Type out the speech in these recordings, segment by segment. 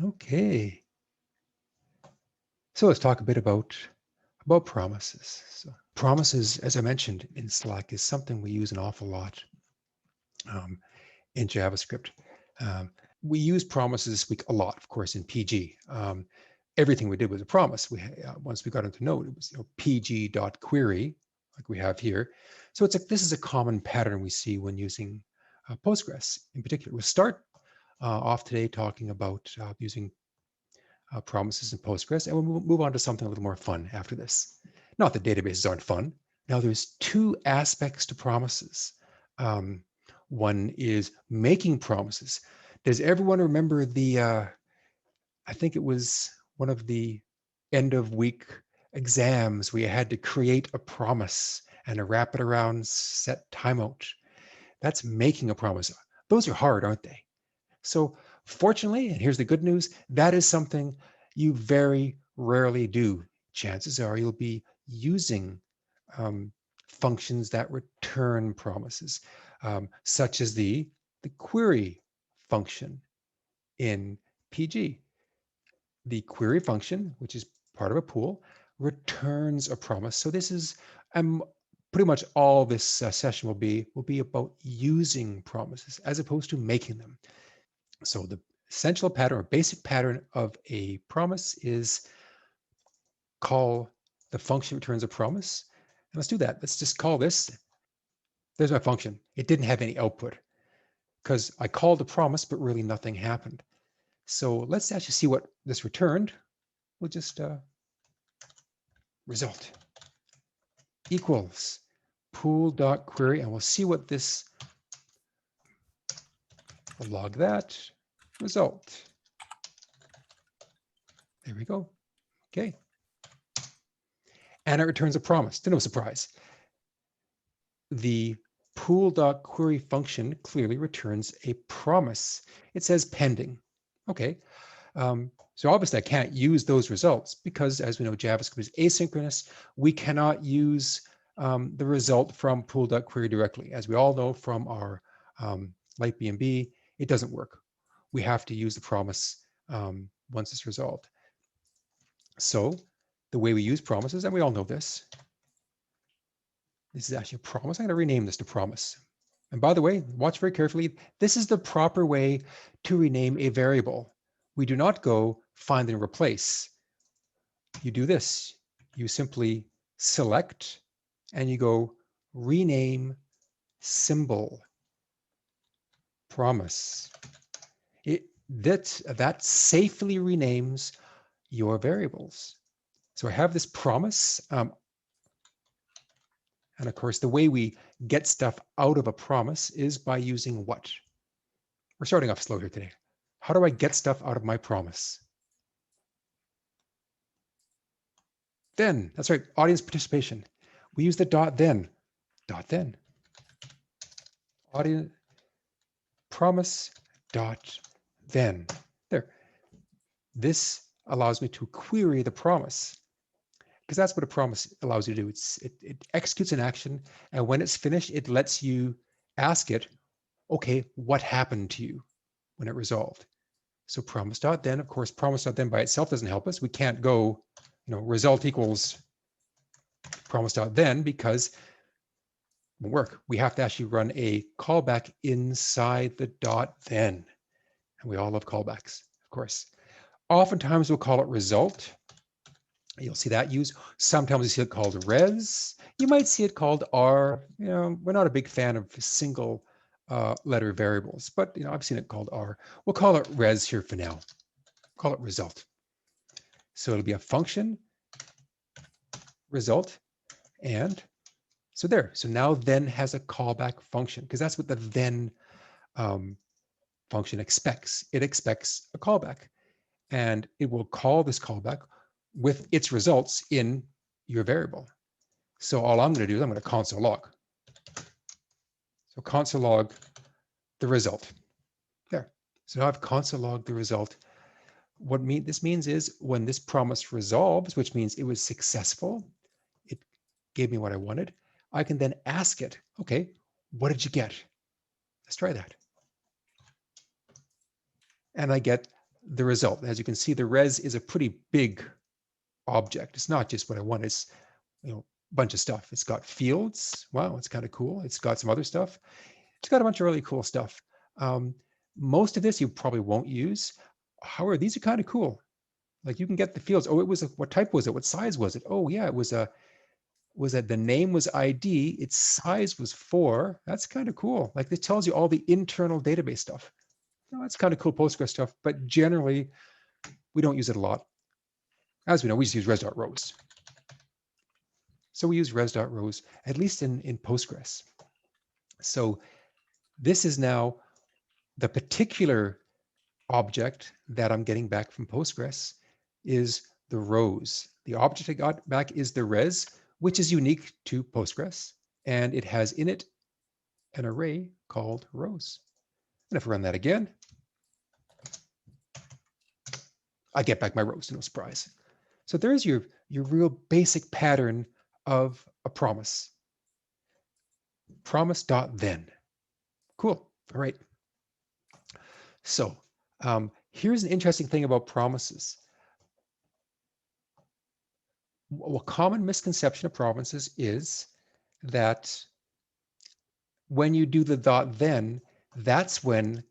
Okay, so let's talk a bit about promises. So promises, as I mentioned in Slack, is something we use an awful lot um, in JavaScript. Um, we use promises this week a lot, of course, in PG. Everything we did was a promise. Once we got into Node, it was pg.query, like we have here. So it's like this is a common pattern we see when using Postgres in particular. We'll start off today talking about using promises in Postgres, and we'll move on to something a little more fun after this. Not that databases aren't fun. Now, there's two aspects to promises. Um, One is making promises. Does everyone remember I think it was one of the end of week exams where you had to create a promise and to wrap it around set timeout? That's making a promise. Those are hard, aren't they? So fortunately, and here's the good news, that is something you very rarely do. Chances are you'll be using um, functions that return promises, such as the query function in PG. The query function, which is part of a pool, returns a promise. So this is pretty much all this session will be about using promises as opposed to making them. So the essential pattern or basic pattern of a promise is call the function returns a promise. And let's do that. Let's just call this. There's my function. It didn't have any output because I called a promise, but really nothing happened. So let's actually see what this returned. We'll just result equals pool.query, and we'll see what this, we'll log that result. There we go. Okay. And it returns a promise. To no surprise. The pool.query function clearly returns a promise. It says pending. Okay. So obviously I can't use those results because, as we know, JavaScript is asynchronous. We cannot use the result from pool.query directly. As we all know from our LightBnB, it doesn't work. We have to use the promise once it's resolved. So the way we use promises, and we all know this is actually a promise. I'm going to rename this to promise. And by the way, watch very carefully. This is the proper way to rename a variable. We do not go find and replace. You do this. You simply select and you go rename symbol promise. That safely renames your variables. So I have this promise. And of course, the way we get stuff out of a promise is by using what? We're starting off slow here today. How do I get stuff out of my promise? Then, that's right, audience participation. We use the dot then. Audience promise dot then. There. This allows me to query the promise because that's what a promise allows you to do. It executes an action, and when it's finished, it lets you ask it, okay, what happened to you when it resolved? So promise.then, of course, promise.then by itself doesn't help us. We can't go, result equals promise.then because it won't work. We have to actually run a callback inside the .then. And we all love callbacks, of course. Oftentimes we'll call it result. You'll see that used. Sometimes you see it called res. You might see it called R. We're not a big fan of single letter variables, but I've seen it called R. We'll call it res here for now. Call it result. So it'll be a function result, and so there. So now then has a callback function because that's what the then function expects. It expects a callback, and it will call this callback with its results in your variable. So all I'm going to do is I'm going to console log. So console log the result. There. So now I've console logged the result. What this means is when this promise resolves, which means it was successful, it gave me what I wanted, I can then ask it, okay, what did you get? Let's try that. And I get the result. As you can see, the res is a pretty big object. It's not just what I want. It's, a bunch of stuff. It's got fields. Wow, it's kind of cool. It's got some other stuff. It's got a bunch of really cool stuff. Most of this you probably won't use. However, these are kind of cool. Like you can get the fields. Oh, what type was it? What size was it? Oh yeah, it was that the name was ID. Its size was 4. That's kind of cool. Like this tells you all the internal database stuff. That's kind of cool Postgres stuff, but generally we don't use it a lot. As we know, we just use res.rows. So we use res.rows, at least in Postgres. So this is now the particular object that I'm getting back from Postgres is the rows. The object I got back is the res, which is unique to Postgres, and it has in it an array called rows. And if I run that again, I get back my rows, no surprise. So there's your real basic pattern of a promise. Promise.then. Cool. All right. So here's an interesting thing about promises. A common misconception of promises is that when you do the .then, that's when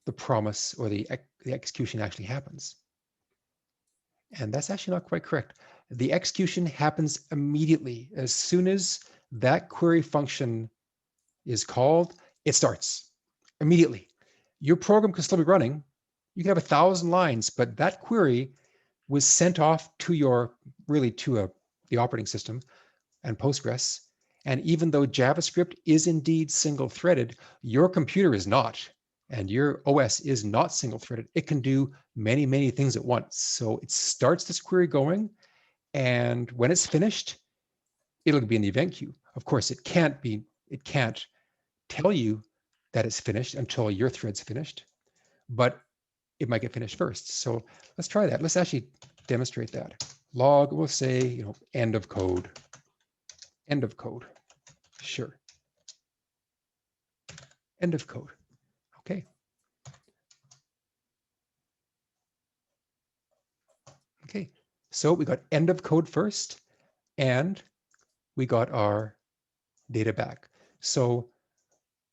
the promise or the execution actually happens. And that's actually not quite correct. The execution happens immediately. As soon as that query function is called, it starts immediately. Your program can still be running. You can have 1,000 lines, but that query was sent off to the operating system and Postgres. And even though JavaScript is indeed single-threaded, your computer is not. And your OS is not single-threaded. It can do many, many things at once. So it starts this query going, and when it's finished, it'll be in the event queue. Of course, it can't tell you that it's finished until your thread's finished, but it might get finished first. So let's try that. Let's actually demonstrate that. Log, we'll say, end of code. End of code. Sure. End of code. Okay. Okay. So we got end of code first, and we got our data back. So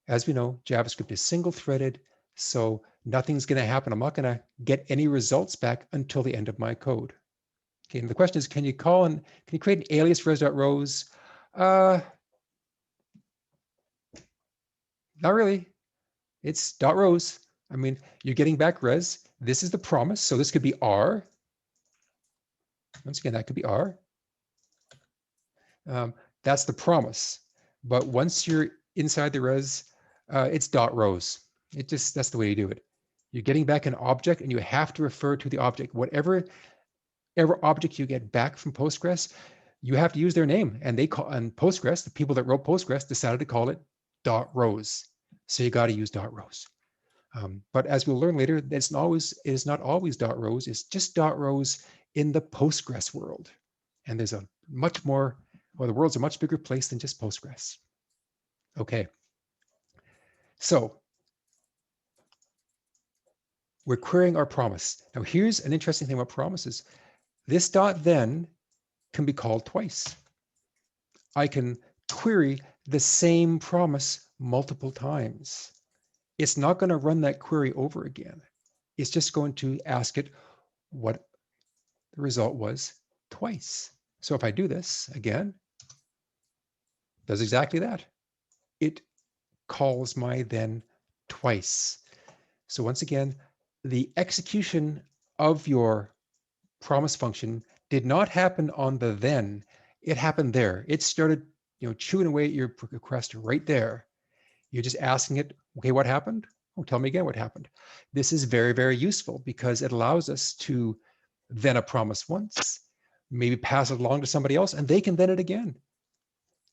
as we know, JavaScript is single-threaded, so nothing's going to happen. I'm not going to get any results back until the end of my code. Okay, and the question is, can you create an alias for res.rows? Not really. It's .rows. I mean, you're getting back res. This is the promise, so this could be R. Once again, that could be R. That's the promise. But once you're inside the res, it's .rows. That's the way you do it. You're getting back an object, and you have to refer to the object. Whatever object you get back from Postgres, you have to use their name. And Postgres, the people that wrote Postgres decided to call it .rows. So you got to use .rows. But as we'll learn later, it is not always .rows. It's just .rows in the Postgres world. And there's the world's a much bigger place than just Postgres. Okay. So we're querying our promise. Now here's an interesting thing about promises. This .then can be called twice. I can query the same promise multiple times. It's not going to run that query over again. It's just going to ask it what the result was twice. So if I do this again, it does exactly that. It calls my then twice. So once again, the execution of your promise function did not happen on the then. It happened there. It started, chewing away at your request right there. You're just asking it, okay, what happened? Oh, tell me again what happened. This is very, very useful because it allows us to then a promise once, maybe pass it along to somebody else, and they can then it again.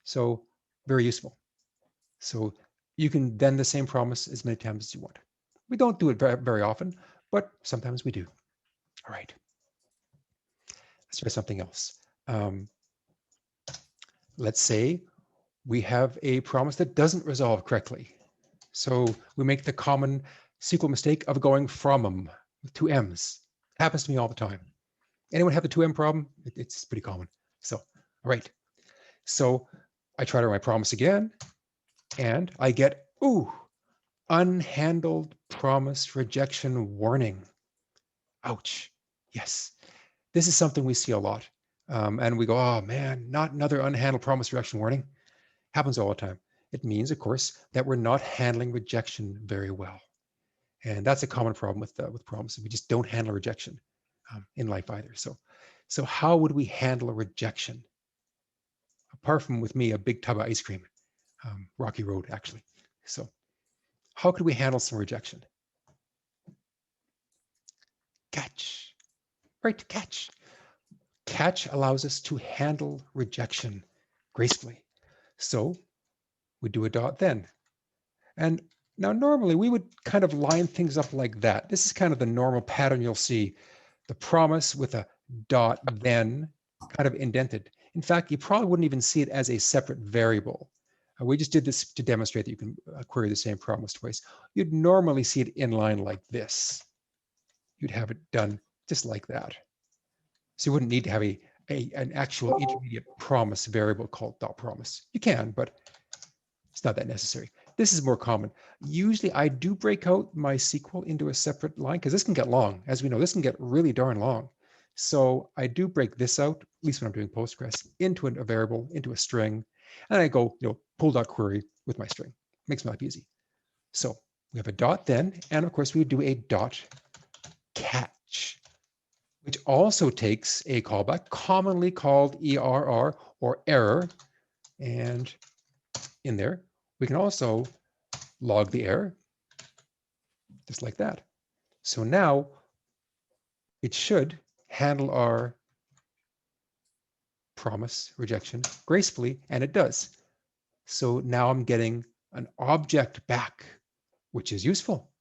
So very useful. So you can then the same promise as many times as you want. We don't do it very, very often, but sometimes we do. All right. Let's try something else. Let's say we have a promise that doesn't resolve correctly. So we make the common SQL mistake of going from them. with two M's. Happens to me all the time. Anyone have the 2M problem? It's pretty common. So, all right. So I try to write my promise again, and I get, ooh, unhandled promise rejection warning. Ouch. Yes. This is something we see a lot. And we go, oh man, not another unhandled promise rejection warning. Happens all the time. It means, of course, that we're not handling rejection very well. And that's a common problem with promises. We just don't handle rejection in life either. So how would we handle a rejection? Apart from with me, a big tub of ice cream, Rocky Road, actually. So how could we handle some rejection? Catch, right? Catch. Catch allows us to handle rejection gracefully. So we do a dot then. And now normally we would kind of line things up like that. This is kind of the normal pattern you'll see. The promise with a dot then kind of indented. In fact, you probably wouldn't even see it as a separate variable. We just did this to demonstrate that you can query the same promise twice. You'd normally see it in line like this. You'd have it done just like that. So you wouldn't need to have an actual intermediate promise variable called dot promise. You can, but it's not that necessary. This is more common. Usually I do break out my SQL into a separate line because this can get long. As we know, this can get really darn long. So I do break this out, at least when I'm doing Postgres, into a variable, into a string, and I go, pull.query with my string. Makes my life easy. So we have a dot then, and of course we would do a dot catch, which also takes a callback, commonly called ERR or error, and in there we can also log the error, just like that. So now it should handle our promise rejection gracefully, and it does. So now I'm getting an object back, which is useful.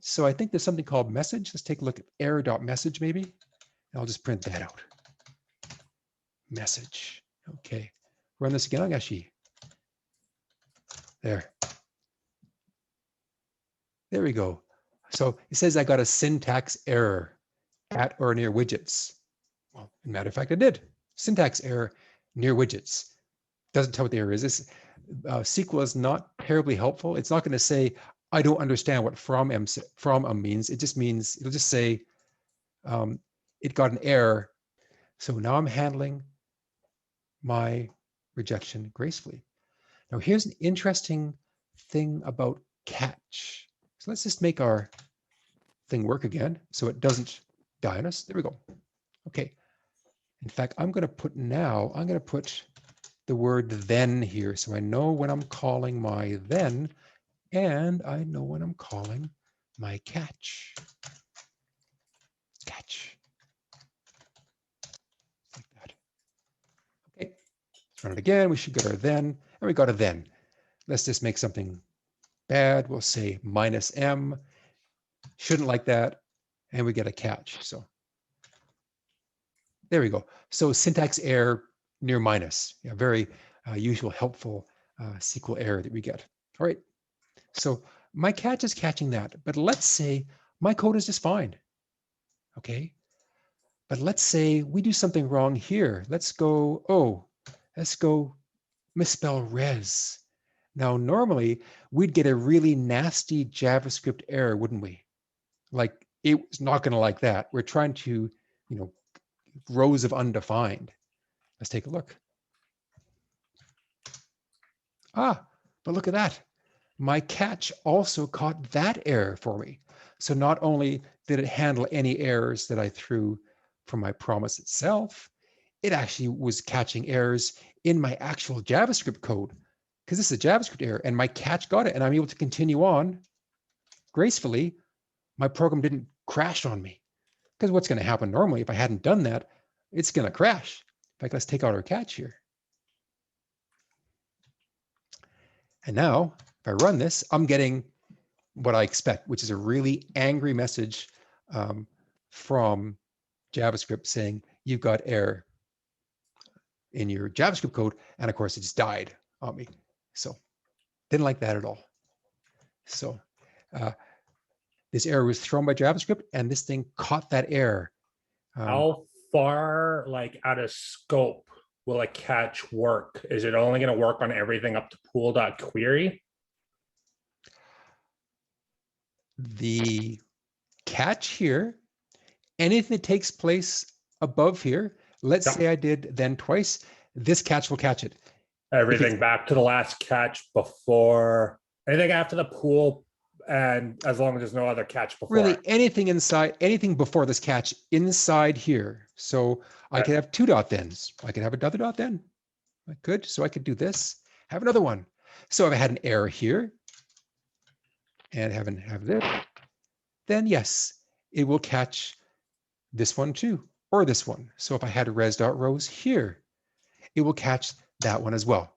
So I think there's something called message. Let's take a look at error.message maybe. And I'll just print that out. Message. Okay. Run this again. Actually, there. There we go. So it says I got a syntax error at or near widgets. Well, as a matter of fact, I did. Syntax error near widgets. Doesn't tell what the error is. This SQL is not terribly helpful. It's not going to say, I don't understand what from means. It just means, it'll just say it got an error. So now I'm handling my rejection gracefully. Now here's an interesting thing about catch. So let's just make our thing work again so it doesn't die on us. There we go. Okay. In fact, I'm going to put the word then here. So I know when I'm calling my then, and I know when I'm calling my catch. Catch. Like that. Okay. Let's run it again. We should get our then, and we got a then. Let's just make something bad. We'll say -m. Shouldn't like that. And we get a catch. So there we go. So syntax error near minus. Yeah, very usual, helpful SQL error that we get. All right. So my catch is catching that. But let's say my code is just fine. Okay. But let's say we do something wrong here. Let's go misspell res. Now, normally we'd get a really nasty JavaScript error, wouldn't we? Like it's not going to like that. We're trying to, rows of undefined. Let's take a look. But look at that. My catch also caught that error for me. So not only did it handle any errors that I threw from my promise itself, it actually was catching errors in my actual JavaScript code, because this is a JavaScript error, and my catch got it, and I'm able to continue on gracefully. My program didn't crash on me, because what's going to happen normally if I hadn't done that, it's going to crash. In fact, let's take out our catch here. And now, if I run this, I'm getting what I expect, which is a really angry message from JavaScript saying, you've got error in your JavaScript code. And of course, it just died on me. So didn't like that at all. So This error was thrown by JavaScript, and this thing caught that error. How far, like, out of scope will a catch work? Is it only going to work on everything up to pool.query? The catch here, anything that takes place above here, let's Yep. say I did then twice, this catch will catch it. Everything back to the last catch before anything after the pool, and as long as there's no other catch before Really, it. anything inside, anything before this catch inside here. So I could have two dot thens. I could have another dot then. I could. So I could do this, have another one. So if I had an error here and have this, then yes, it will catch this one too, or this one. So if I had res.rows here, it will catch that one as well.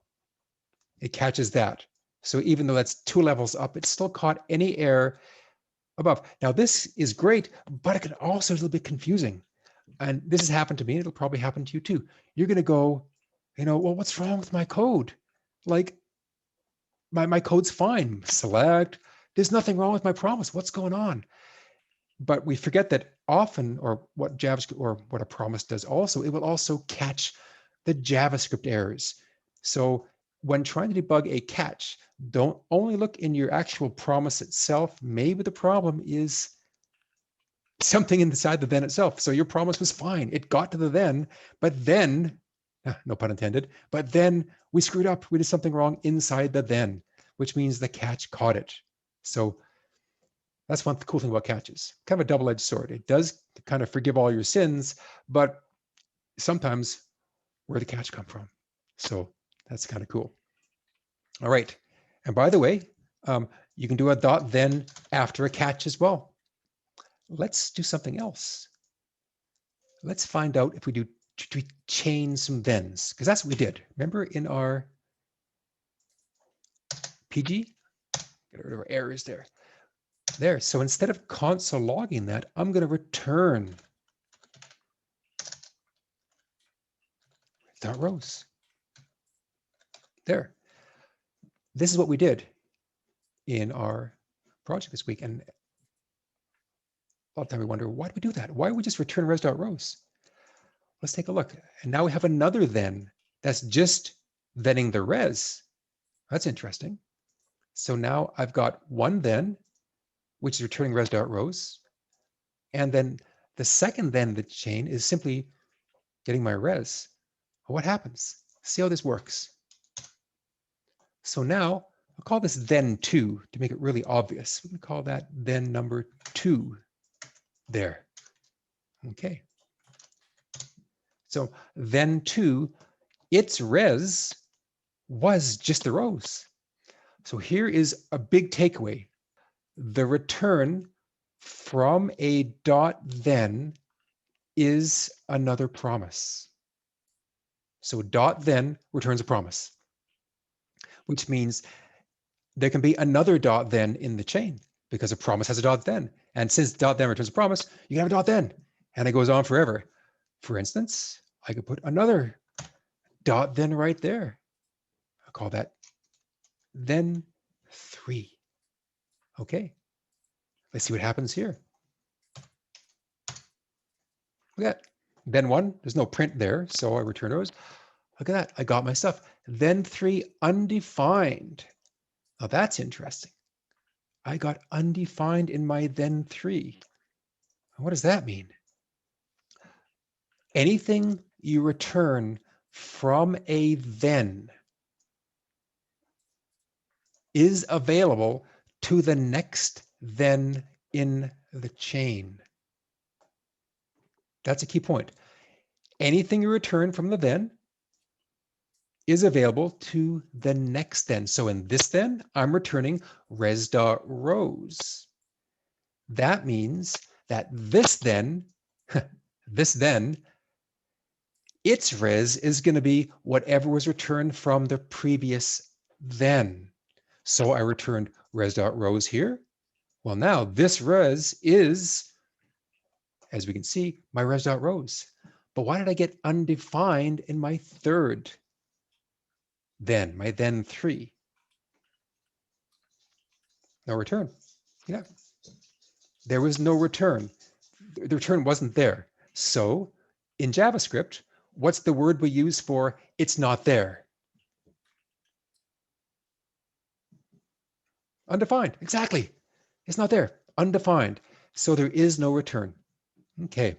It catches that. So even though that's 2 levels up, it still caught any error above. Now this is great, but it can also be a little bit confusing. And this has happened to me. It'll probably happen to you too. You're going to go, well, what's wrong with my code? Like my code's fine. Select. There's nothing wrong with my promise. What's going on? But we forget that often, or what JavaScript or what a promise does also, it will also catch the JavaScript errors. So when trying to debug a catch, don't only look in your actual promise itself. Maybe the problem is something inside the then itself. So your promise was fine. It got to the then, but then, no pun intended, but then we screwed up. We did something wrong inside the then, which means the catch caught it. So that's one cool thing about catches. Kind of a double-edged sword. It does kind of forgive all your sins, but sometimes where the catch come from. So that's kind of cool. All right. And by the way, you can do a dot then after a catch as well. Let's do something else. Let's find out if we do chain some thens, because that's what we did. Remember in our PG? Get rid of our errors there. There. So instead of console logging that, I'm going to return dot rows. There. This is what we did in our project this week. And a lot of time we wonder, why do we do that? Why do we just return res.rows? Let's take a look. And now we have another then that's just thenning the res. That's interesting. So now I've got one then, which is returning res.rows. And then the second then the chain is simply getting my res. What happens? See how this works. So now I'll call this then 2 to make it really obvious. We can call that then number 2 there. Okay. So then 2, its res was just the rows. So here is a big takeaway. The return from a dot then is another promise. So dot then returns a promise, which means there can be another dot then in the chain because a promise has a dot then. And since dot then returns a promise, you can have a dot then. And it goes on forever. For instance, I could put another dot then right there. I'll call that then 3. Okay. Let's see what happens here. Look at that. Then 1, there's no print there, so I return those. Look at that. I got my stuff. Then 3 undefined. Now that's interesting. I got undefined in my then 3. What does that mean? Anything you return from a then is available to the next then in the chain. That's a key point. Anything you return from the then is available to the next then. So in this then, I'm returning res.rows. That means that this then, its res is going to be whatever was returned from the previous then. So I returned res.rows here. Well, now this res is, as we can see, my res.rows. But why did I get undefined in my third then, my then 3? No return. Yeah. there was no return. The return wasn't there. So in JavaScript, what's the word we use for it's not there? Undefined. Exactly. It's not there. Undefined. So there is no return. Okay.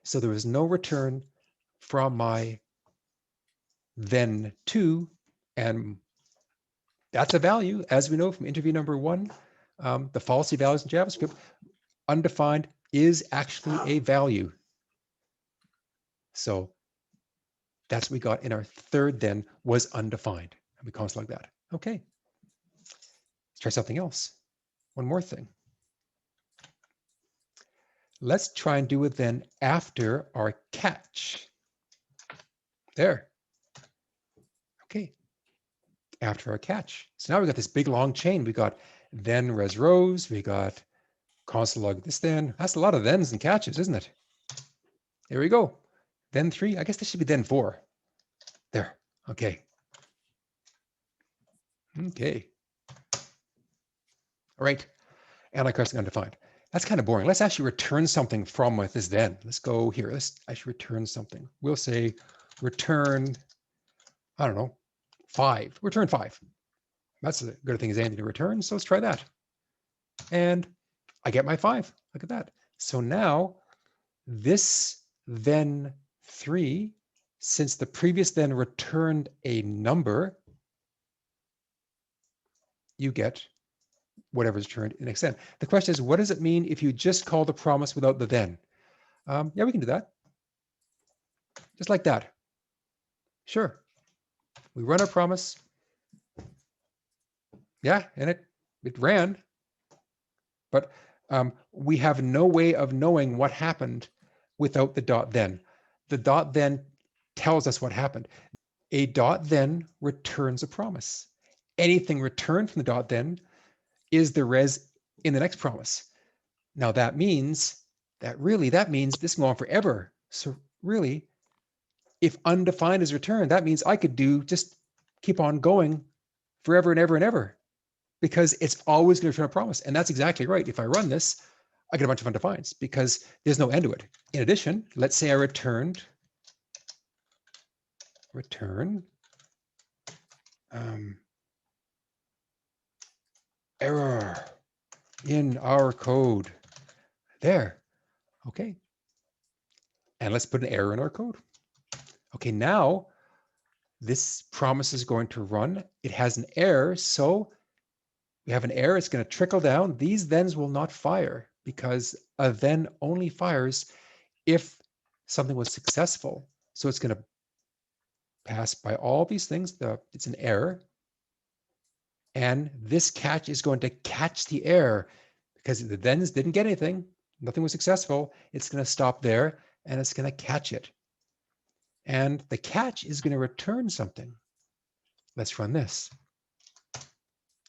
So there is no return from my then to, and that's a value, as we know from interview number 1, the falsy values in JavaScript. Undefined is actually a value. So that's what we got in our third then was undefined. And we console like that. Okay. Let's try something else. One more thing. Let's try and do it then after our catch. There. Okay. After our catch. So now we got this big long chain. We got then res rows. We got console log this then. That's a lot of thens and catches, isn't it? There we go. Then 3. I guess this should be then 4. There. Okay. Okay. All right. Anti-crossing undefined. That's kind of boring. Let's actually return something from with this then. Let's go here. Let's actually return something. We'll say return, I don't know, 5. Return 5. That's as good a thing as anything to return. So let's try that. And I get my 5. Look at that. So now this then 3, since the previous then returned a number, you get whatever's returned in next then. The question is, what does it mean if you just call the promise without the then? Yeah, we can do that. Just like that. Sure. We run our promise. Yeah, and it ran. But we have no way of knowing what happened without the dot then. The dot then tells us what happened. A dot then returns a promise. Anything returned from the dot then is the res in the next promise. Now that means that means this can go on forever. So really, if undefined is returned, that means I could just keep on going forever and ever and ever, because it's always going to return a promise. And that's exactly right. If I run this, I get a bunch of undefineds because there's no end to it. In addition, let's say I return error in our code. There. Okay. And let's put an error in our code. Okay, now this promise is going to run. It has an error, so we have an error. It's going to trickle down. These thens will not fire because a then only fires if something was successful. So it's going to pass by all these things. It's an error. And this catch is going to catch the error because the thens didn't get anything. Nothing was successful. It's going to stop there and it's going to catch it. And the catch is going to return something. Let's run this.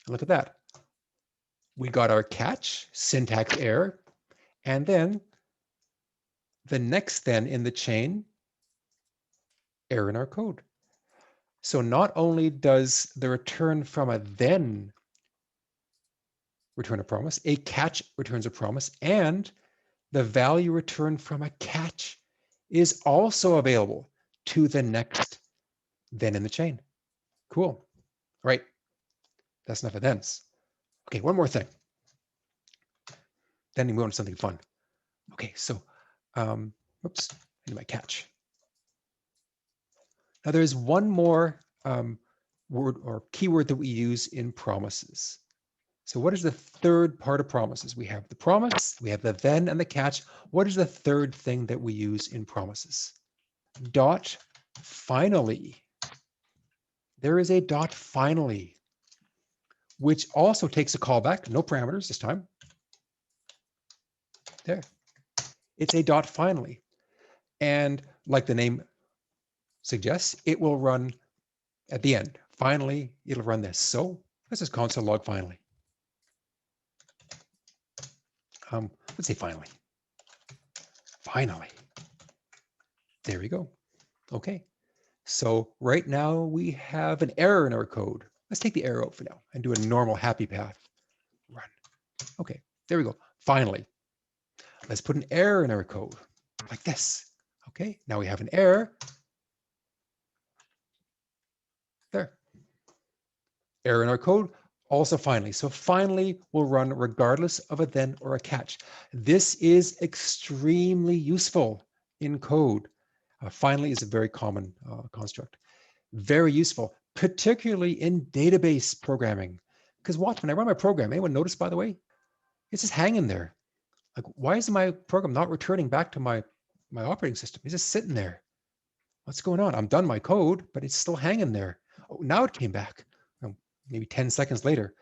Look at that. We got our catch, syntax error, and then the next then in the chain, error in our code. So not only does the return from a then return a promise, a catch returns a promise, and the value returned from a catch is also available to the next then in the chain. Cool. All right. That's enough of thens. Okay, one more thing. Then we move on to something fun. Okay, so, oops, I need my catch. Now there's one more word or keyword that we use in promises. So what is the third part of promises? We have the promise, we have the then and the catch. What is the third thing that we use in promises? Dot finally. There is a dot finally, which also takes a callback, no parameters this time. There. It's a dot finally. And like the name suggests, it will run at the end. Finally, it'll run this. So let's just console log finally. Let's say finally. Finally. There we go. Okay. So right now we have an error in our code. Let's take the error out for now and do a normal happy path run. Okay. There we go. Finally, let's put an error in our code like this. Okay, now we have an error. There. Error in our code, also finally. So finally will run regardless of a then or a catch. This is extremely useful in code. Finally is a very common construct. Very useful, particularly in database programming. Because watch, when I run my program, anyone notice, by the way, it's just hanging there. Like, why is my program not returning back to my operating system? It's just sitting there. What's going on? I'm done my code, but it's still hanging there. Oh, now it came back. Maybe 10 seconds later.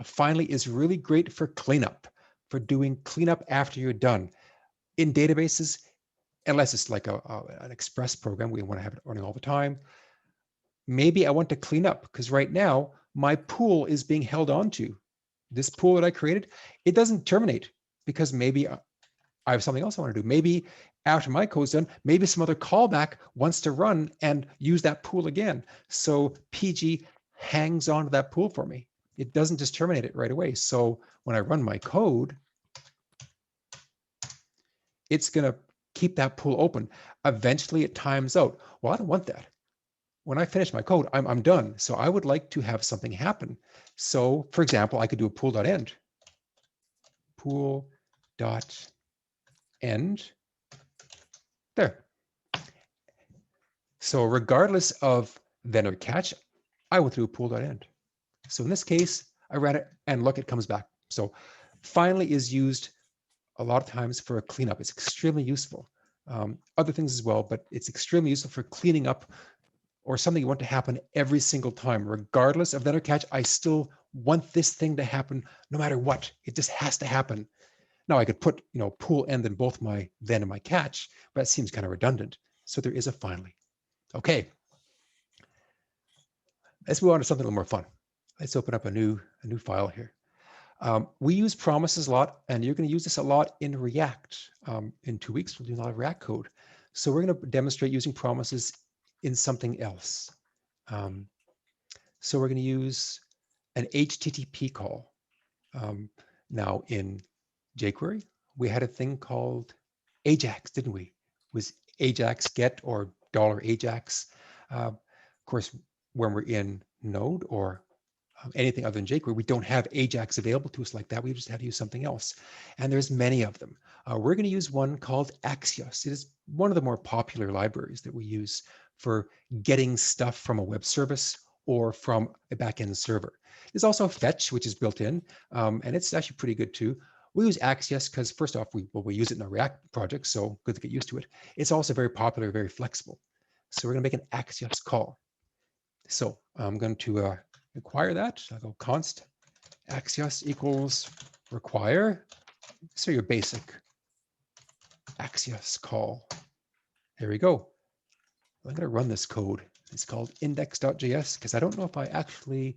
Finally is really great for cleanup, for doing cleanup after you're done. In databases, unless it's like an express program, we want to have it running all the time. Maybe I want to clean up because right now my pool is being held onto. This pool that I created, it doesn't terminate because maybe I have something else I want to do. Maybe after my code's done, maybe some other callback wants to run and use that pool again. So PG hangs on to that pool for me. It doesn't just terminate it right away. So when I run my code, it's going to keep that pool open. Eventually it times out. Well, I don't want that. When I finish my code, I'm done. So I would like to have something happen. So for example, I could do a pool.end. Pool.end. There. So regardless of then or catch, I went through a pool.end. So in this case, I ran it and look, it comes back. So finally is used a lot of times for a cleanup. It's extremely useful. Other things as well, but it's extremely useful for cleaning up or something you want to happen every single time. Regardless of then or catch, I still want this thing to happen no matter what. It just has to happen. Now I could put, pool end in both my then and my catch, but that seems kind of redundant. So there is a finally. Okay. Let's move on to something a little more fun. Let's open up a new file here. We use promises a lot, and you're going to use this a lot in React. In 2 weeks, we'll do a lot of React code. So we're going to demonstrate using promises in something else. So we're going to use an HTTP call. Now in jQuery, we had a thing called AJAX, didn't we? It was AJAX get or $AJAX. Of course, when we're in Node or anything other than jQuery, we don't have AJAX available to us like that. We just have to use something else. And there's many of them. We're going to use one called Axios. It is one of the more popular libraries that we use for getting stuff from a web service or from a backend server. There's also Fetch, which is built in, and it's actually pretty good too. We use Axios because first off, we use it in our React project, so good to get used to it. It's also very popular, very flexible. So we're going to make an Axios call. So I'm going to require that. I'll go const Axios equals require. So your basic Axios call. There we go. I'm going to run this code. It's called index.js because I don't know if I actually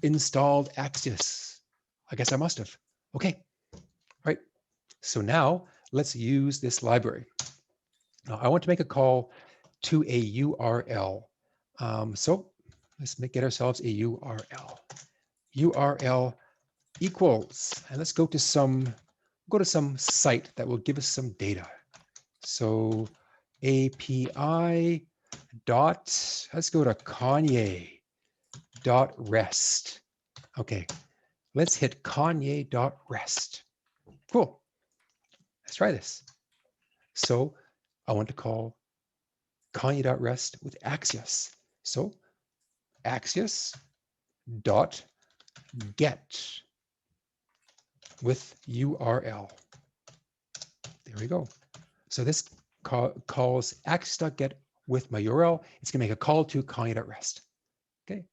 installed Axios. I guess I must have. Okay. All right. So now let's use this library. Now I want to make a call to a URL. So let's get ourselves a URL. URL equals, and let's go to some site that will give us some data. So API dot, let's go to Kanye.rest. Okay, let's hit Kanye.rest. Cool. Let's try this. So I want to call Kanye.rest with Axios. So Axios dot get with URL. There we go. So this calls Axios.get with my URL. It's going to make a call to Kanye.rest. Okay.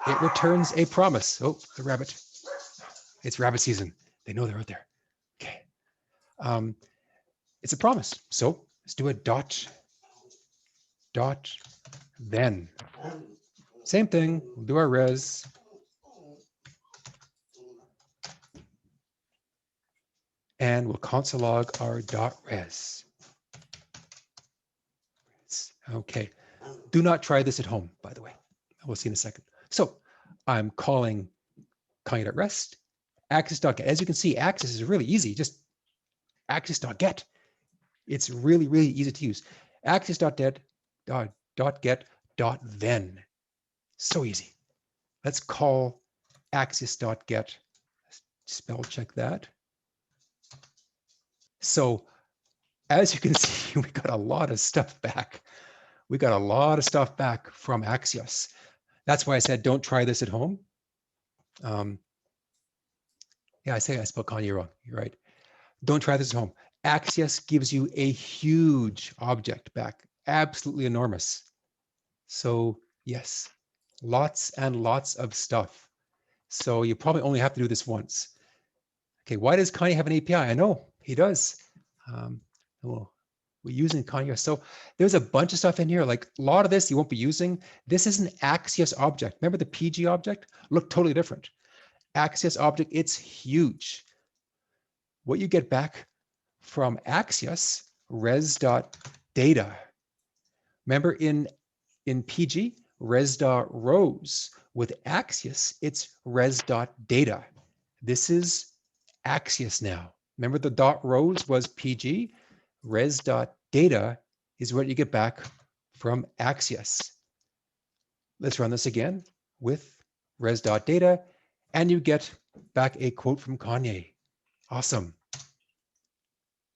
It returns a promise. Oh, the rabbit. It's rabbit season. They know they're out there. Okay. It's a promise. So let's do a dot then. Same thing. We'll do our res. And we'll console log our .res. Okay. Do not try this at home, by the way. We'll see in a second. So I'm calling Kanye.rest, Access.get. As you can see, access is really easy. Just access.get. It's really, really easy to use. Access.get, .then. So easy. Let's call access.get. Spell check that. So as you can see, we got a lot of stuff back. We got a lot of stuff back from Axios. That's why I said, don't try this at home. Yeah, I spelled Kanye wrong. You're right. Don't try this at home. Axios gives you a huge object back, absolutely enormous. So yes, lots and lots of stuff. So you probably only have to do this once. Okay, why does Kanye have an API? I know he does. Well, we're using Kanye. So there's a bunch of stuff in here. Like a lot of this you won't be using. This is an Axios object. Remember the PG object? Look totally different. Axios object, it's huge. What you get back from Axios, res.data. Remember in PG, res.rows. With Axios, it's res.data. This is Axios now. Remember the .rows was PG? Res.data is what you get back from Axios. Let's run this again with res.data, and you get back a quote from Kanye. Awesome.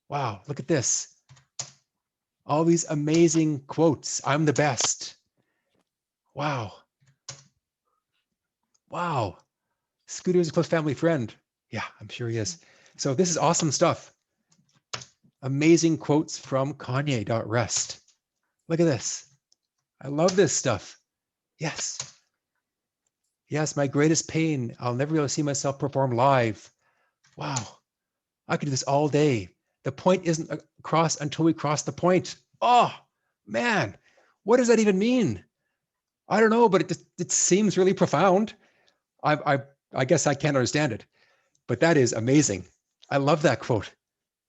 Wow, look at this. All these amazing quotes. I'm the best. Wow. Wow. Scooter is a close family friend. Yeah, I'm sure he is. So this is awesome stuff. Amazing quotes from Kanye.rest. Look at this. I love this stuff. Yes. Yes, my greatest pain. I'll never be able to see myself perform live. Wow. I could do this all day. The point isn't across until we cross the point. Oh, man. What does that even mean? I don't know, but it seems really profound. I guess I can't understand it, but that is amazing. I love that quote.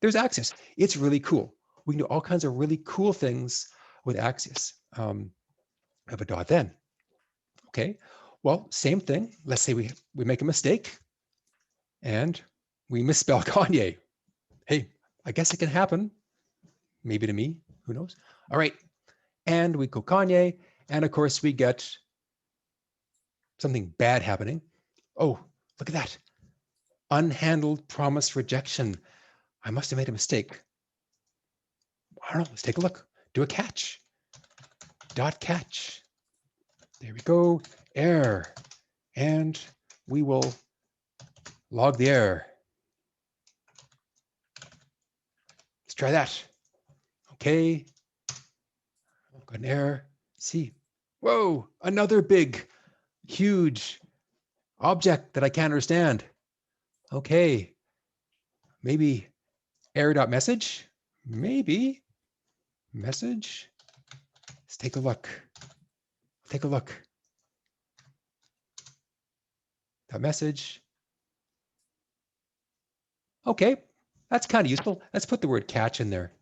There's Axios. It's really cool. We can do all kinds of really cool things with Axios. Have a dot then. Okay. Well, same thing. Let's say we make a mistake and we misspell Kanye. Hey, I guess it can happen. Maybe to me, who knows? All right. And we go Kanye, and of course we get something bad happening. Oh, look at that. Unhandled promise rejection. I must have made a mistake. I don't know. Let's take a look. Do a catch. Dot catch. There we go. Error. And we will log the error. Let's try that. Okay. Got an error. See. Whoa, another big, huge object that I can't understand. Okay. Maybe error.message. Maybe message. Let's take a look. Take a look. That message. Okay, that's kind of useful. Let's put the word catch in there.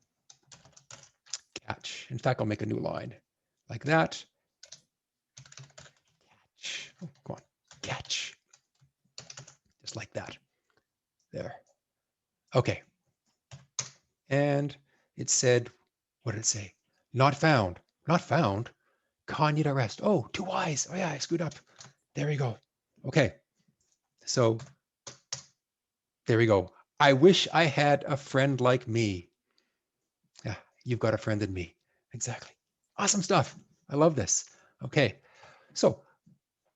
Catch. In fact, I'll make a new line like that. Catch. Oh, come on. Catch. Just like that. There. Okay. And it said, what did it say? Not found. Not found. Kanye.rest. Oh, 2 Y's. Oh yeah, I screwed up. There we go. Okay. So there we go. I wish I had a friend like me. Yeah, you've got a friend in me. Exactly. Awesome stuff. I love this. Okay. So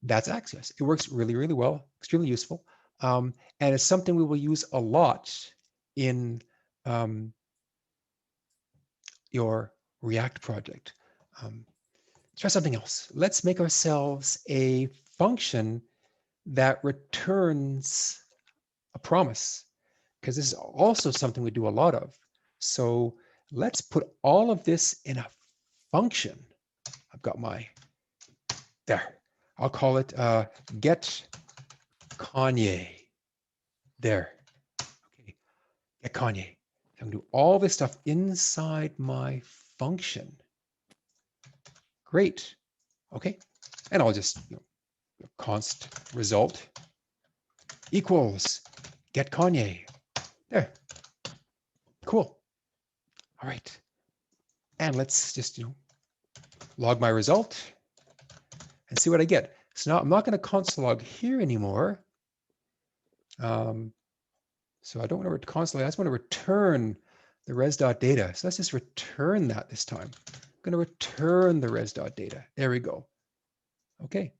that's Axios. It works really, really well, extremely useful. And it's something we will use a lot in your React project. Try something else. Let's make ourselves a function that returns a promise, because this is also something we do a lot of. So let's put all of this in a function. I've got my, there. I'll call it get Kanye. There. Okay. Get Kanye. I'm going to do all this stuff inside my function. Great. Okay. And I'll just const result. equals get Kanye. There. Cool. All right. And let's just, log my result and see what I get. So now I'm not going to console log here anymore. So I don't want to console. I just want to return the res.data. So let's just return that this time. I'm going to return the res.data. There we go. Okay.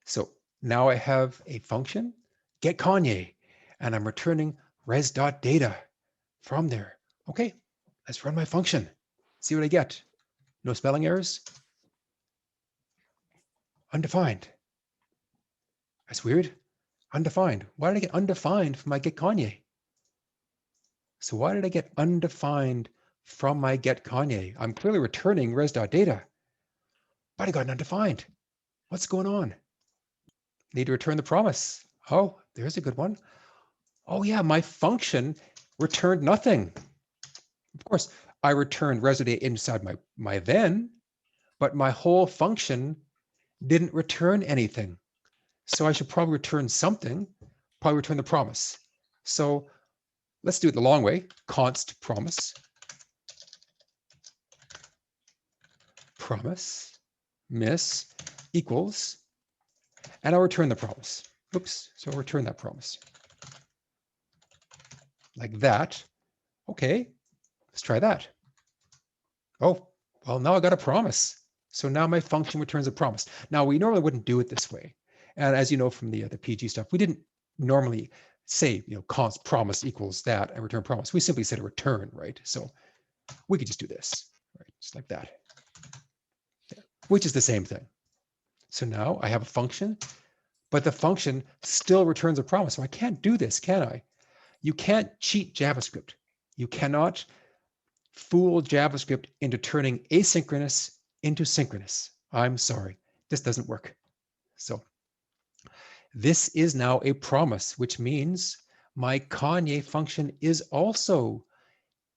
So now I have a function, get Kanye, and I'm returning res.data from there. Okay, let's run my function. See what I get. No spelling errors. Undefined. That's weird. Undefined. Why did I get undefined from my get Kanye? So why did I get undefined from my get Kanye? I'm clearly returning res.data, but I got an undefined. What's going on? Need to return the promise. Oh, there's a good one. Oh yeah, my function returned nothing. Of course, I returned res.data inside my then, but my whole function didn't return anything. So I should probably return something, probably return the promise. So let's do it the long way. Const promise. Promise miss equals, and I'll return the promise. Oops, so I'll return that promise. Like that. Okay, let's try that. Oh, well, now I got a promise. So now my function returns a promise. Now we normally wouldn't do it this way. And as you know from the PG stuff, we didn't normally say, const promise equals that and return promise. We simply said a return, right? So we could just do this, right? Just like that, which is the same thing. So now I have a function, but the function still returns a promise. So I can't do this, can I? You can't cheat JavaScript. You cannot fool JavaScript into turning asynchronous into synchronous. I'm sorry, this doesn't work. So this is now a promise, which means my Kanye function is also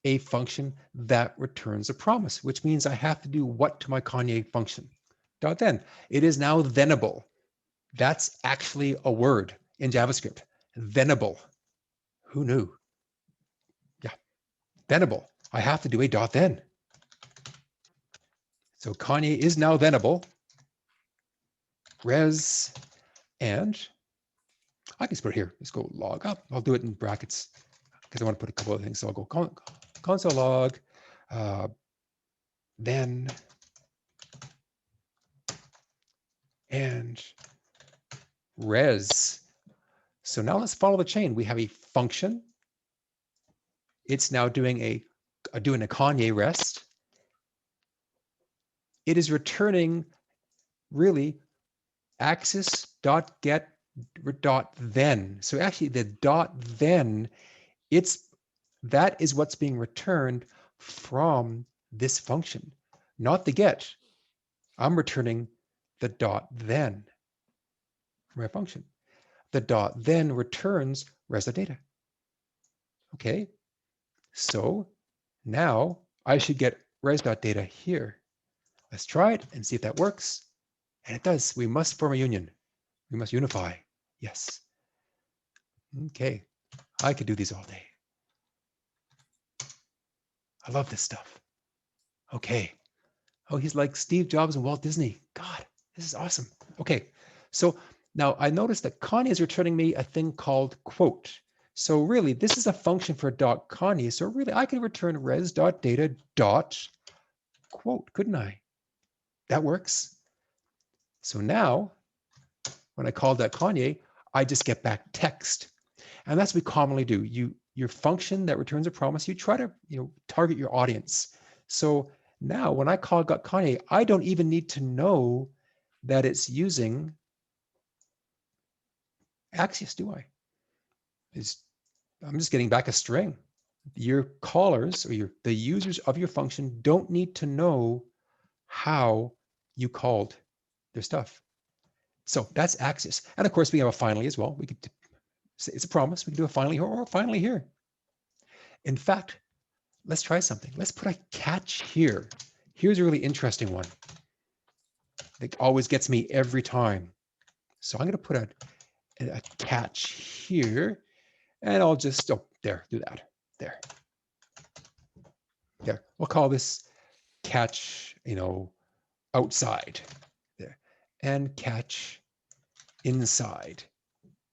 a function that returns a promise, which means I have to do what to my Kanye function? Dot then. It is now thenable. That's actually a word in JavaScript. Thenable. Who knew? Yeah, thenable. I have to do a dot then. So Kanye is now thenable. Res, and I can just put it here. Let's go log up. I'll do it in brackets because I want to put a couple of things. So I'll go console log, then, and res. So now let's follow the chain. We have a function. It's now doing a Kanye rest. It is returning really axis.get.then. So actually the dot then, that is what's being returned from this function, not the get. I'm returning the dot then for my function. The dot then returns res.data. Okay, so now I should get res.data here. Let's try it and see if that works. And it does. We must form a union. We must unify. Yes. Okay, I could do these all day. I love this stuff. Okay. Oh, he's like Steve Jobs and Walt Disney. God, this is awesome. Okay, so now I noticed that Kanye is returning me a thing called quote. So really, this is a function for dot Kanye. So really, I can return res.data dot quote, couldn't I? That works. So now, when I call that Kanye, I just get back text. And that's what we commonly do. Your function that returns a promise, you try to target your audience. So now when I call got Kanye, I don't even need to know that it's using Axios, do I? I'm just getting back a string. Your callers or the users of your function don't need to know how you called their stuff. So that's Axios. And of course, we have a finally as well. We could say it's a promise. We can do a finally here or a finally here. In fact, let's try something. Let's put a catch here. Here's a really interesting one that always gets me every time. So I'm going to put a catch here, and I'll just, oh, there, do that. There. We'll call this catch, outside. There. And catch inside.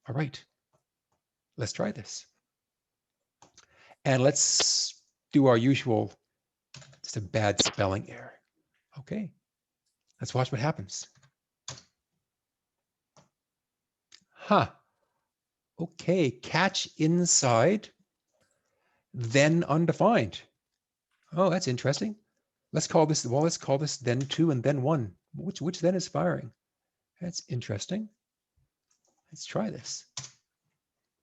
All right. Let's try this. And let's do our usual, just a bad spelling error. Okay. Let's watch what happens. Huh. Okay, catch inside, then undefined. Oh, that's interesting. Let's call this, well, let's call this then 2 and then 1. Which then is firing? That's interesting. Let's try this.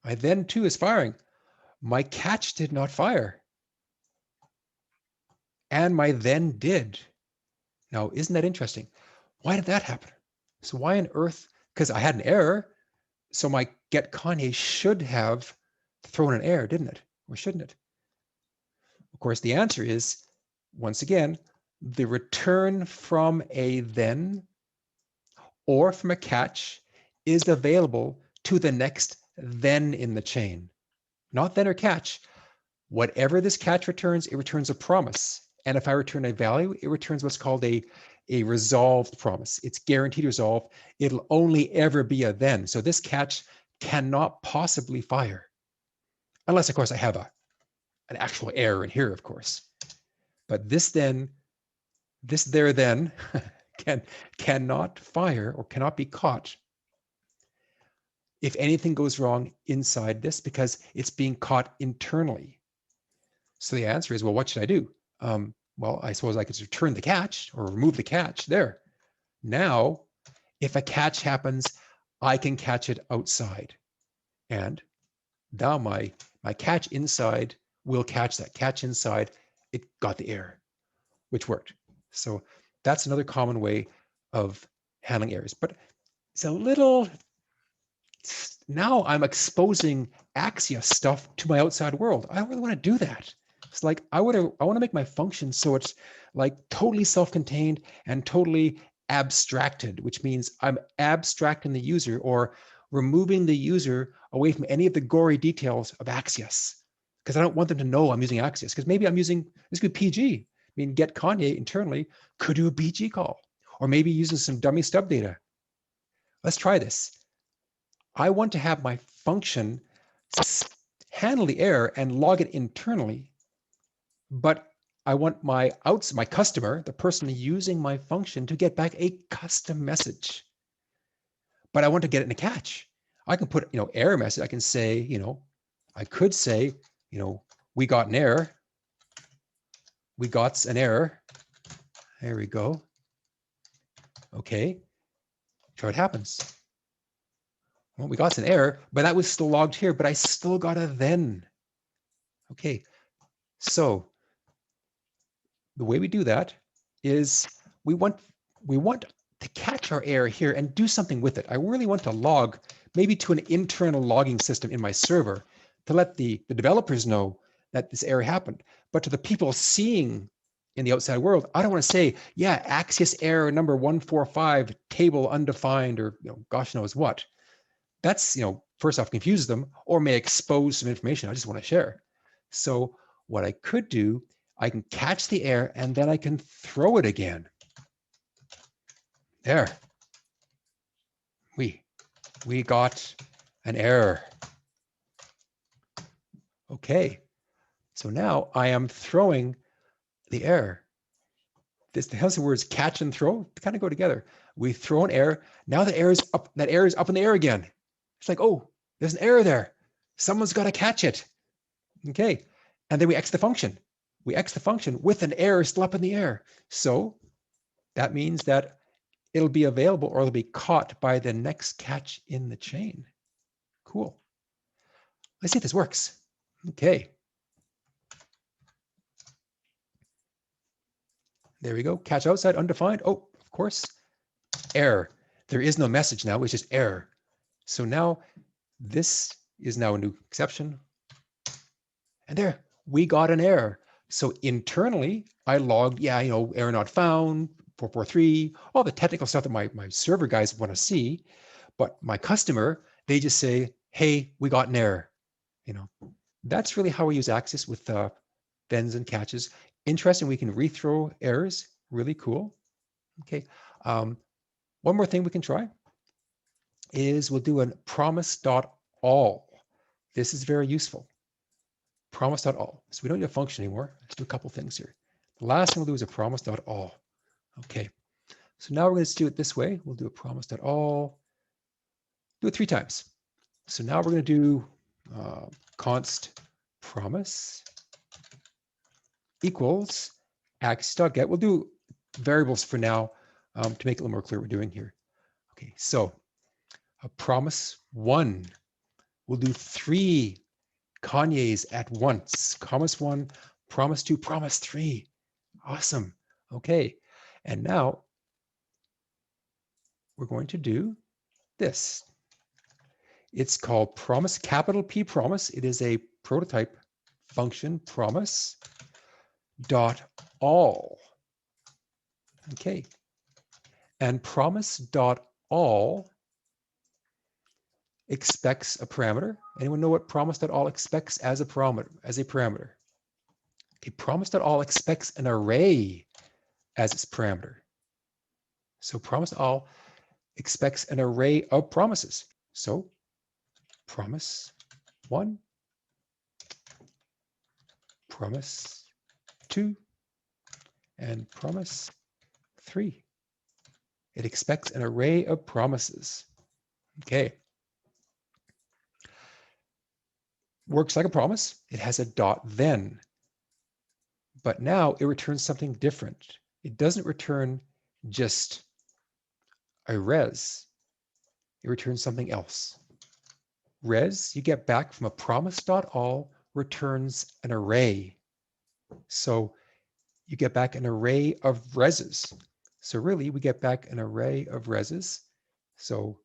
My then 2 is firing. My catch did not fire. And my then did. Now, isn't that interesting? Why did that happen? So why on earth? Because I had an error. So my get Kanye should have thrown an error, didn't it? Or shouldn't it? Of course, the answer is, once again, the return from a then or from a catch is available to the next then in the chain. Not then or catch. Whatever this catch returns, it returns a promise. And if I return a value, it returns what's called a resolved promise. It's guaranteed resolve. It'll only ever be a then. So this catch cannot possibly fire. Unless, of course, I have an actual error in here, of course. But this there then cannot fire or cannot be caught if anything goes wrong inside this, because it's being caught internally. So the answer is, well, what should I do? Well, I suppose I could return the catch or remove the catch there. Now, if a catch happens, I can catch it outside. And now my catch inside will catch that catch inside. It got the error, which worked. So that's another common way of handling errors. But it's a little, now I'm exposing Axios stuff to my outside world. I don't really want to do that. It's like I want to make my function so it's like totally self-contained and totally abstracted, which means I'm abstracting the user or removing the user away from any of the gory details of Axios, because I don't want them to know I'm using Axios. Because maybe I'm using, this could be PG. I mean, get Kanye internally could do a BG call, or maybe using some dummy stub data. Let's try this. I want to have my function handle the error and log it internally. But I want my customer, the person using my function, to get back a custom message. But I want to get it in a catch. I can put, error message. I can say, I could say, we got an error. We got an error. There we go. Okay. Try what happens. Well, we got an error, but that was still logged here, but I still got a then. Okay. So the way we do that is we want to catch our error here and do something with it. I really want to log maybe to an internal logging system in my server to let the developers know that this error happened. But to the people seeing in the outside world, I don't want to say, yeah, Axios error number 145, table undefined, or gosh knows what. That's, first off, confuses them or may expose some information I just want to share. So what I could do, I can catch the error and then I can throw it again. There. We got an error. Okay. So now I am throwing the error. How's the words catch and throw kind of go together? We throw an error. Now the error is up. That error is up in the air again. It's like, oh, there's an error there. Someone's got to catch it. Okay. And then we X the function. We X the function with an error still up in the air. So that means that it'll be available or it'll be caught by the next catch in the chain. Cool. Let's see if this works. Okay. There we go. Catch outside, undefined. Oh, of course. Error. There is no message now. It's just error. So now this is now a new exception. And there, we got an error. So internally, I logged, error not found, 443, all the technical stuff that my server guys want to see. But my customer, they just say, hey, we got an error. You know, that's really how we use Axis with thens and catches. Interesting, we can rethrow errors. Really cool. Okay. One more thing we can try is we'll do a promise.all. This is very useful. Promise.all. So we don't need a function anymore. Let's do a couple things here. The last thing we'll do is a promise.all. Okay. So now we're going to do it this way. We'll do a promise.all. Do it 3 times. So now we're going to do const promise equals axis.get. We'll do variables for now to make it a little more clear what we're doing here. Okay, so a promise 1. We'll do 3 Kanye's at once. Promise 1, promise 2, promise 3. Awesome. Okay, and now we're going to do this. It's called promise, capital P promise. It is a prototype function, promise dot all. Okay, and promise dot all expects a parameter. Anyone know what promise dot all expects as a parameter? Okay, promise dot all expects an array as its parameter. So promise all expects an array of promises. So promise 1, promise 2, and promise 3. It expects an array of promises. Okay. Works like a promise. It has a dot then. But now it returns something different. It doesn't return just a res. It returns something else. Res, you get back from a promise.all returns an array. So you get back an array of reses. So really, we get back an array of reses. So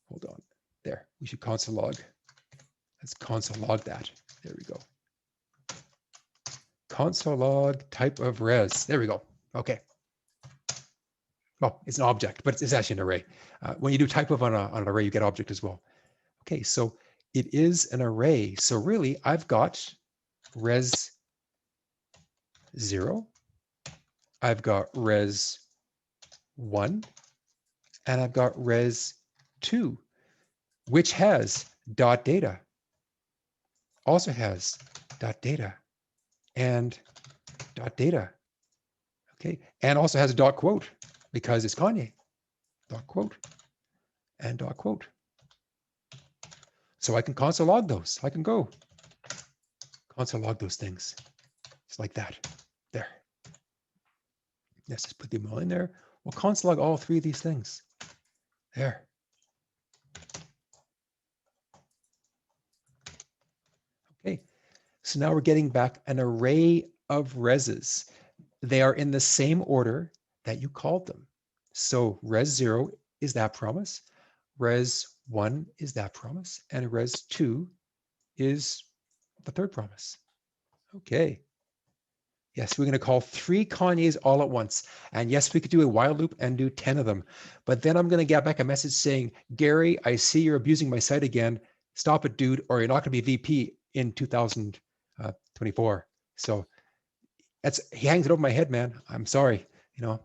hold on. There, we should console log. Let's console log that. There we go. Console log type of res. There we go. Okay. Well, it's an object, but it's actually an array. When you do type of on an array, you get object as well. Okay, so it is an array. So really, I've got res 0. I've got res 1. And I've got res 2, which has dot data. Also has dot data and dot data. Okay, and also has a dot quote because it's Kanye. Dot quote and dot quote. So I can console log those. I can go console log those things. It's like that. There. Let's just put them all in there. We'll console log all 3 of these things. There. Okay. So now we're getting back an array of reses. They are in the same order that you called them. So res 0 is that promise, res 1 is that promise, and res 2 is the third promise. Okay. Yes, we're going to call 3 Kanyes all at once. And yes, we could do a while loop and do 10 of them. But then I'm going to get back a message saying, Gary, I see you're abusing my site again. Stop it, dude, or you're not going to be VP in 2024. So he hangs it over my head, man. I'm sorry. You know,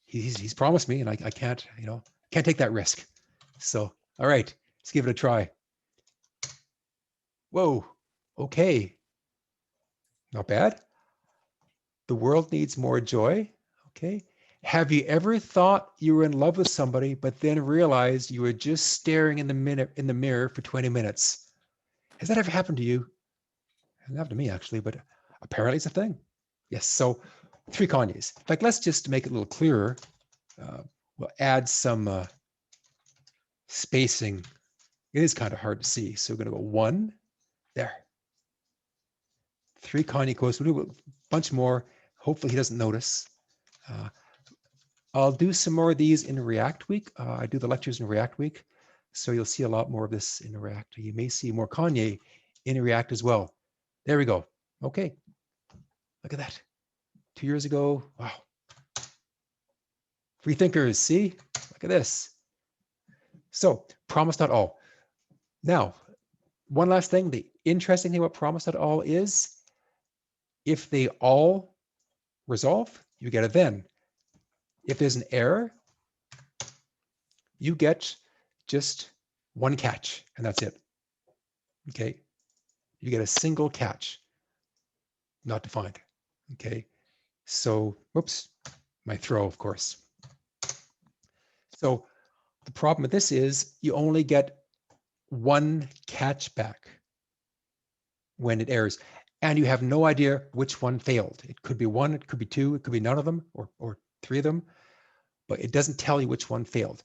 he's promised me and I can't, can't take that risk. So, all right, let's give it a try. Whoa. Okay. Not bad. The world needs more joy. Okay. Have you ever thought you were in love with somebody, but then realized you were just staring in the mirror for 20 minutes? Has that ever happened to you? It hasn't happened to me actually, but apparently it's a thing. Yes. So 3 Kanyes. In fact, let's just make it a little clearer. We'll add some spacing. It is kind of hard to see. So we're going to go 1 there. 3 Kanye quotes. We'll do a bunch more. Hopefully he doesn't notice. I'll do some more of these in React Week. I do the lectures in React Week. So you'll see a lot more of this in React. You may see more Kanye in React as well. There we go. Okay. Look at that. 2 years ago. Wow. Free thinkers, see? Look at this. So promise.all. Now, one last thing, the interesting thing about promise.all is if they all resolve, you get a then. If there's an error, you get just one catch, and that's it. Okay, you get a single catch, not defined. Okay, so, whoops, my throw, of course. So the problem with this is you only get one catch back when it errors, and you have no idea which one failed. It could be one, it could be two, it could be none of them, or three of them, but it doesn't tell you which one failed.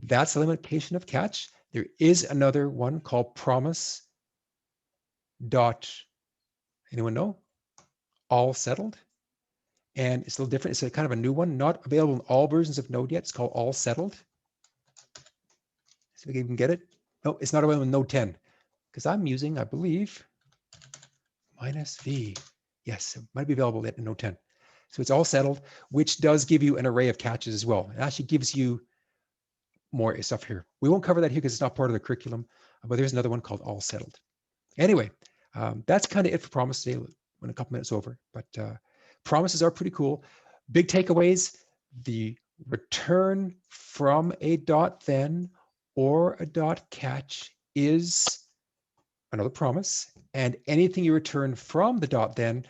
That's the limitation of catch. There is another one called promise dot, anyone know? All settled. And it's a little different. It's a kind of a new one, not available in all versions of Node yet. It's called all settled. See if we can even get it. No, it's not available in Node 10 because I'm using, I believe, -v. Yes, it might be available in Node 10. So it's all settled, which does give you an array of catches as well. It actually gives you more stuff here. We won't cover that here because it's not part of the curriculum, but there's another one called all settled. Anyway, that's kind of it for promise today. Went a couple minutes over, but promises are pretty cool. Big takeaways: the return from a dot then or a dot catch is another promise, and anything you return from the dot then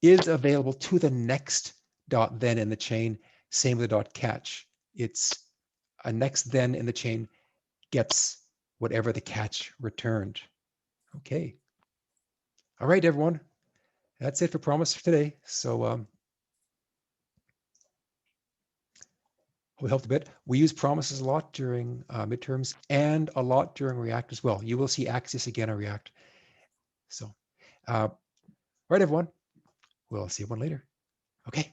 is available to the next dot then in the chain. Same with the dot catch. It's a next then in the chain gets whatever the catch returned. Okay. All right, everyone. That's it for promise for today. So we helped a bit. We use promises a lot during midterms and a lot during React as well. You will see Axios again on React. So, all right, everyone. We'll see everyone later. Okay.